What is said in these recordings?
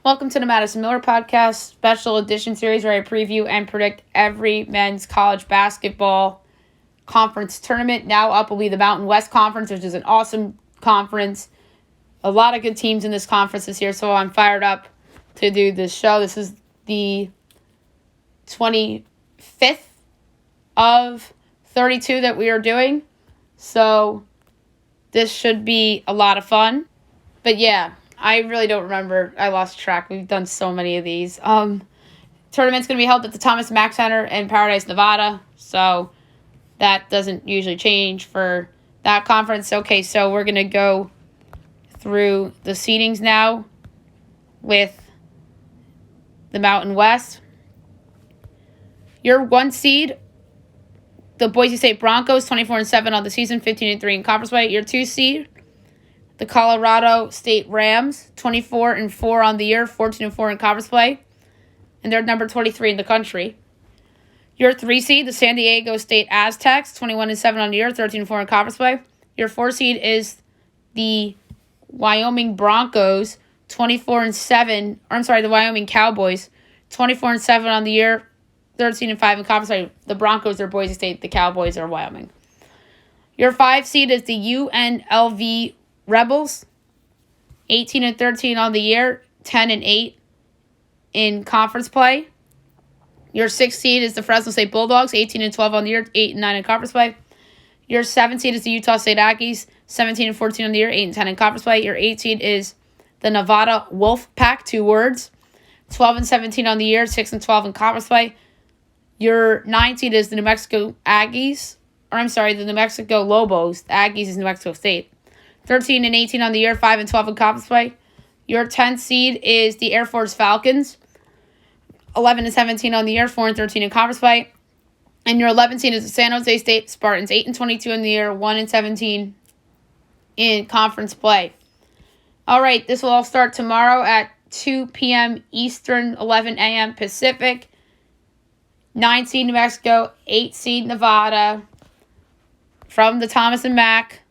Welcome to the Madison Miller Podcast special edition series where I preview and predict every men's college basketball conference tournament. Now up will be the Mountain West Conference, which is an awesome conference. A lot of good teams in this conference this year, so I'm fired up to do this show. This is the 25th of 32 that we are doing, so this should be a lot of fun. But yeah, I really don't remember. I lost track. We've done so many of these. Tournament's going to be held at the Thomas Mack Center in Paradise, Nevada. So that doesn't usually change for that conference. Okay, so we're going to go through the seedings now with the Mountain West. Your 1 seed, the Boise State Broncos, 24-7 on the season, 15-3 in conference play. Your 2 seed, the Colorado State Rams, 24-4 on the year, 14-4 in conference play, and they're number 23 in the country. Your 3 seed, the San Diego State Aztecs, 21-7 on the year, 13-4 in conference play. Your 4 seed is the Wyoming Broncos, the Wyoming Cowboys, 24-7 on the year, 13-5 in conference play. The Broncos are Boise State, the Cowboys are Wyoming. Your 5 seed is the UNLV Rebels, 18-13 on the year, 10-8 in conference play. Your 6th seed is the Fresno State Bulldogs, 18-12 on the year, 8-9 in conference play. Your 7th seed is the Utah State Aggies, 17-14 on the year, 8-10 in conference play. Your 8th seed is the Nevada Wolf Pack, 2 words, 12-17 on the year, 6-12 in conference play. Your 9th seed is the New Mexico Lobos. The Aggies is New Mexico State. 13-18 on the year, 5-12 in conference play. Your 10th seed is the Air Force Falcons, 11-17 on the year, 4-13 in conference play. And your 11th seed is the San Jose State Spartans, 8-22 in the year, 1-17 in conference play. All right, this will all start tomorrow at 2 p.m. Eastern, 11 a.m. Pacific. 9 seed New Mexico, 8 seed Nevada from the Thomas and Mack.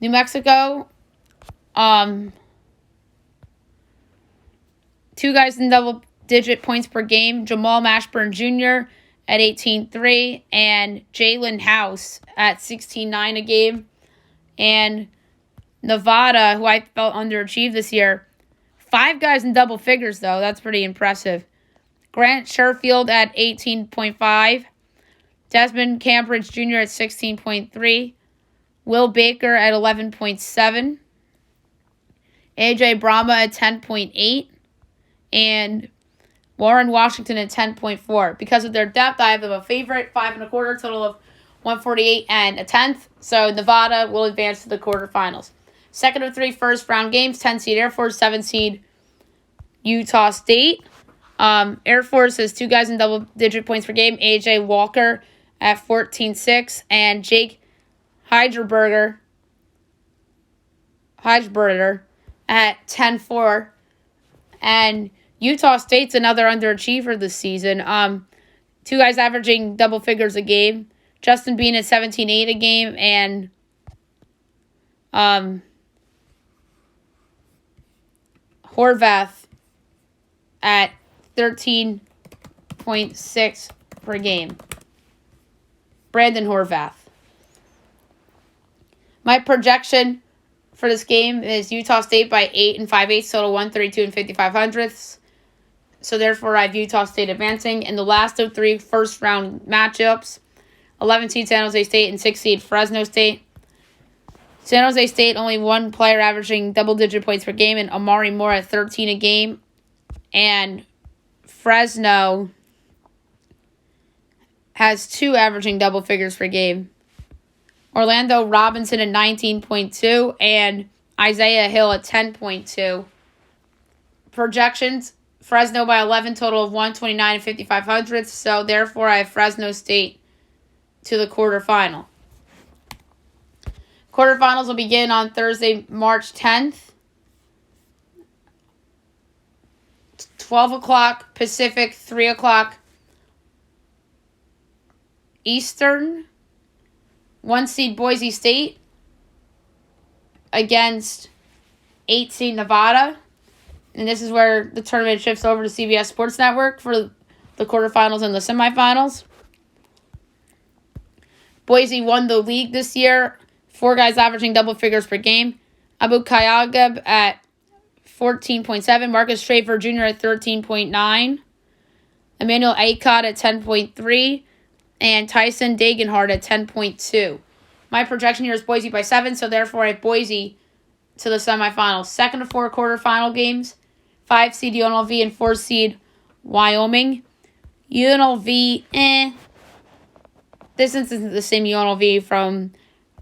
New Mexico, 2 guys in double-digit points per game, Jamal Mashburn Jr. at 18-3, and Jalen House at 16-9 a game. And Nevada, who I felt underachieved this year, 5 guys in double figures, though. That's pretty impressive. Grant Sherfield at 18.5. Desmond Cambridge Jr. at 16.3. Will Baker at 11.7. AJ Brahma at 10.8. And Warren Washington at 10.4. Because of their depth, I have them a favorite, 5.25, total of 148 and a tenth. So Nevada will advance to the quarterfinals. Second of 3 first-round games, 10 seed Air Force, 7 seed Utah State. Air Force has 2 guys in double-digit points per game, AJ Walker at 14.6, and Jake Heidelberger at 10.4. And Utah State's another underachiever this season. 2 guys averaging double figures a game. Justin Bean at 17.8 a game, and Horvath at 13.6 per game. Brandon Horvath. My projection for this game is Utah State by 8 5/8, total 132 and 55 hundredths. So therefore, I have Utah State advancing. In the last of 3 first-round matchups, 11 seed San Jose State and 6 seed Fresno State. San Jose State only 1 player averaging double-digit points per game, and Amari Moore at 13 a game. And Fresno has 2 averaging double figures per game. Orlando Robinson at 19.2 and Isaiah Hill at 10.2. Projections, Fresno by 11, total of 129 and 55 hundredths. So therefore, I have Fresno State to the quarterfinal. Quarterfinals will begin on Thursday, March 10th. 12 o'clock Pacific, 3 o'clock Eastern. 1 seed Boise State against 8 seed Nevada. And this is where the tournament shifts over to CBS Sports Network for the quarterfinals and the semifinals. Boise won the league this year. 4 guys averaging double figures per game. Abu Kayageb at 14.7. Marcus Strafer Jr. at 13.9. Emmanuel Aikot at 10.3. And Tyson Dagenhart at 10.2. My projection here is Boise by 7, so therefore I have Boise to the semifinals. 2nd of 4 quarterfinal games. 5 seed UNLV and 4 seed Wyoming. UNLV, This isn't the same UNLV from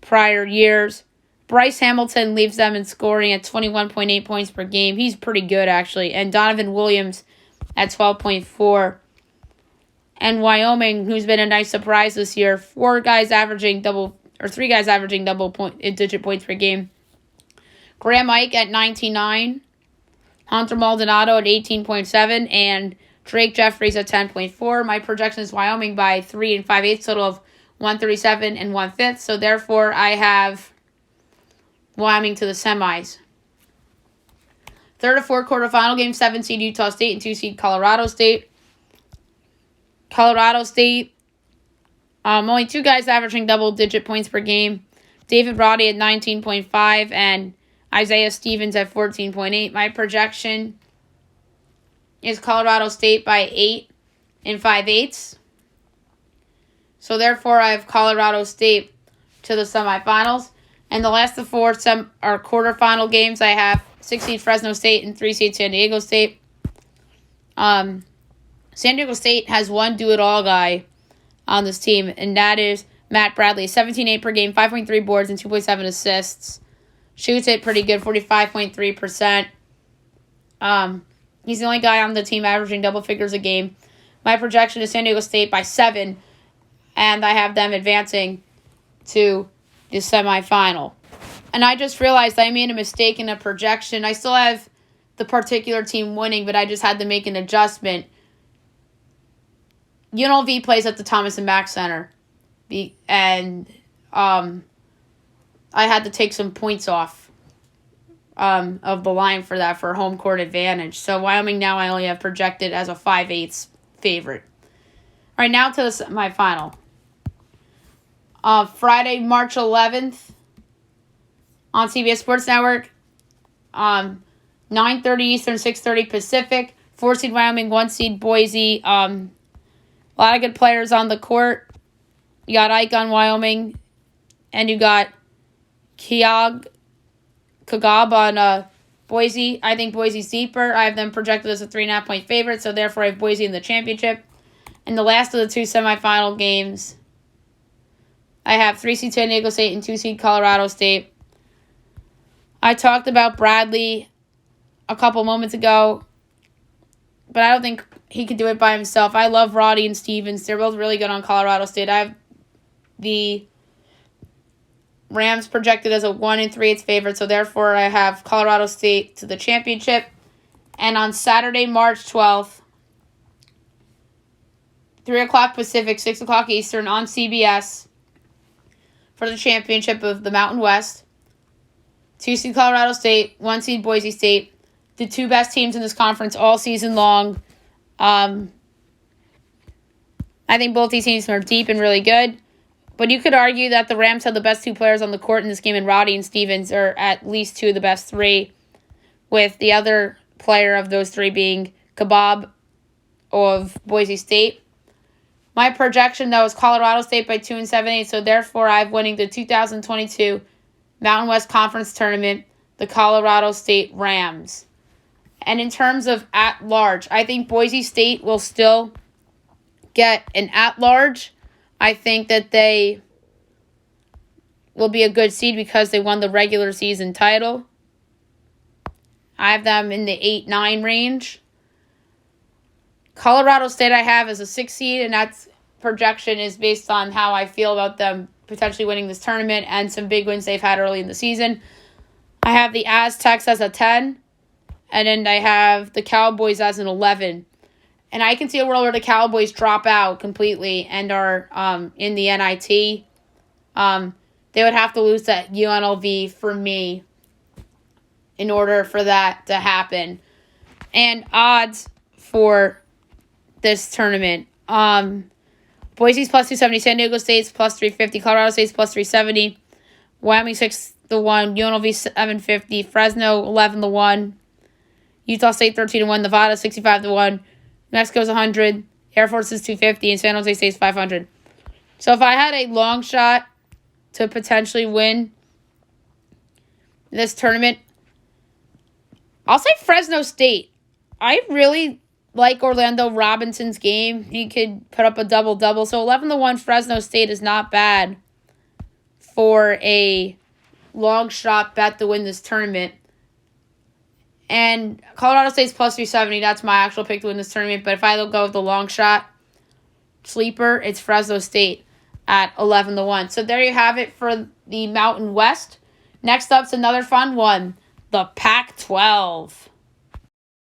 prior years. Bryce Hamilton leaves them in scoring at 21.8 points per game. He's pretty good, actually. And Donovan Williams at 12.4. And Wyoming, who's been a nice surprise this year, 3 guys averaging double digit points per game. Graham Ike at 19.9. Hunter Maldonado at 18.7. And Drake Jeffries at 10.4. My projection is Wyoming by 3 5/8, total of 137 and 1/5. So therefore, I have Wyoming to the semis. 3rd of 4 quarterfinal games, 7 seed Utah State and 2 seed Colorado State. Colorado State, only 2 guys averaging double-digit points per game. David Roddy at 19.5 and Isaiah Stevens at 14.8. My projection is Colorado State by 8 5/8. So therefore, I have Colorado State to the semifinals. And the last of 4 are quarterfinal games. I have 6 seed Fresno State and 3 seed San Diego State. San Diego State has one do-it-all guy on this team, and that is Matt Bradley. 17.8 per game, 5.3 boards, and 2.7 assists. Shoots it pretty good, 45.3%. He's the only guy on the team averaging double figures a game. My projection is San Diego State by 7, and I have them advancing to the semifinal. And I just realized I made a mistake in a projection. I still have the particular team winning, but I just had to make an adjustment. UNLV plays at the Thomas and Mack Center, and I had to take some points off of the line for that for home court advantage. So Wyoming now I only have projected as a 5/8 favorite. All right, now to the semifinal. Friday, March 11th on CBS Sports Network. 9:30 Eastern, 6:30 Pacific. 4 seed Wyoming, 1 seed Boise. A lot of good players on the court. You got Ike on Wyoming, and you got Kagab on Boise. I think Boise's deeper. I have them projected as a 3.5 point favorite, so therefore I have Boise in the championship. And the last of the 2 semifinal games, I have 3 seed San Diego State and 2 seed Colorado State. I talked about Bradley a couple moments ago, but I don't think he could do it by himself. I love Roddy and Stevens. They're both really good on Colorado State. I have the Rams projected as a 1 3/8 favorite, so therefore I have Colorado State to the championship. And on Saturday, March 12th, 3 o'clock Pacific, 6 o'clock Eastern on CBS for the championship of the Mountain West. 2 seed Colorado State, 1 seed Boise State. The 2 best teams in this conference all season long. I think both these teams are deep and really good. But you could argue that the Rams have the best 2 players on the court in this game, and Roddy and Stevens are at least 2 of the best 3, with the other player of those 3 being Kagab of Boise State. My projection, though, is Colorado State by 2 7/8, so therefore I'm winning the 2022 Mountain West Conference Tournament, the Colorado State Rams. And in terms of at-large, I think Boise State will still get an at-large. I think that they will be a good seed because they won the regular season title. I have them in the 8-9 range. Colorado State I have as a 6 seed, and that projection is based on how I feel about them potentially winning this tournament and some big wins they've had early in the season. I have the Aztecs as a 10, and then I have the Cowboys as an 11. And I can see a world where the Cowboys drop out completely and are in the NIT. They would have to lose to UNLV for me in order for that to happen. And odds for this tournament. Boise's plus 270, San Diego State's plus 350, Colorado State's plus 370, Wyoming 6-1, UNLV 750, Fresno 11-1, Utah State 13-1, Nevada 65-1, Mexico's 100, Air Force is 250, and San Jose State's 500. So if I had a long shot to potentially win this tournament, I'll say Fresno State. I really like Orlando Robinson's game. He could put up a double-double. So 11-1 Fresno State is not bad for a long shot bet to win this tournament. And Colorado State's plus 370. That's my actual pick to win this tournament. But if I go with the long shot sleeper, it's Fresno State at 11-1. So there you have it for the Mountain West. Next up's another fun one, the Pac-12.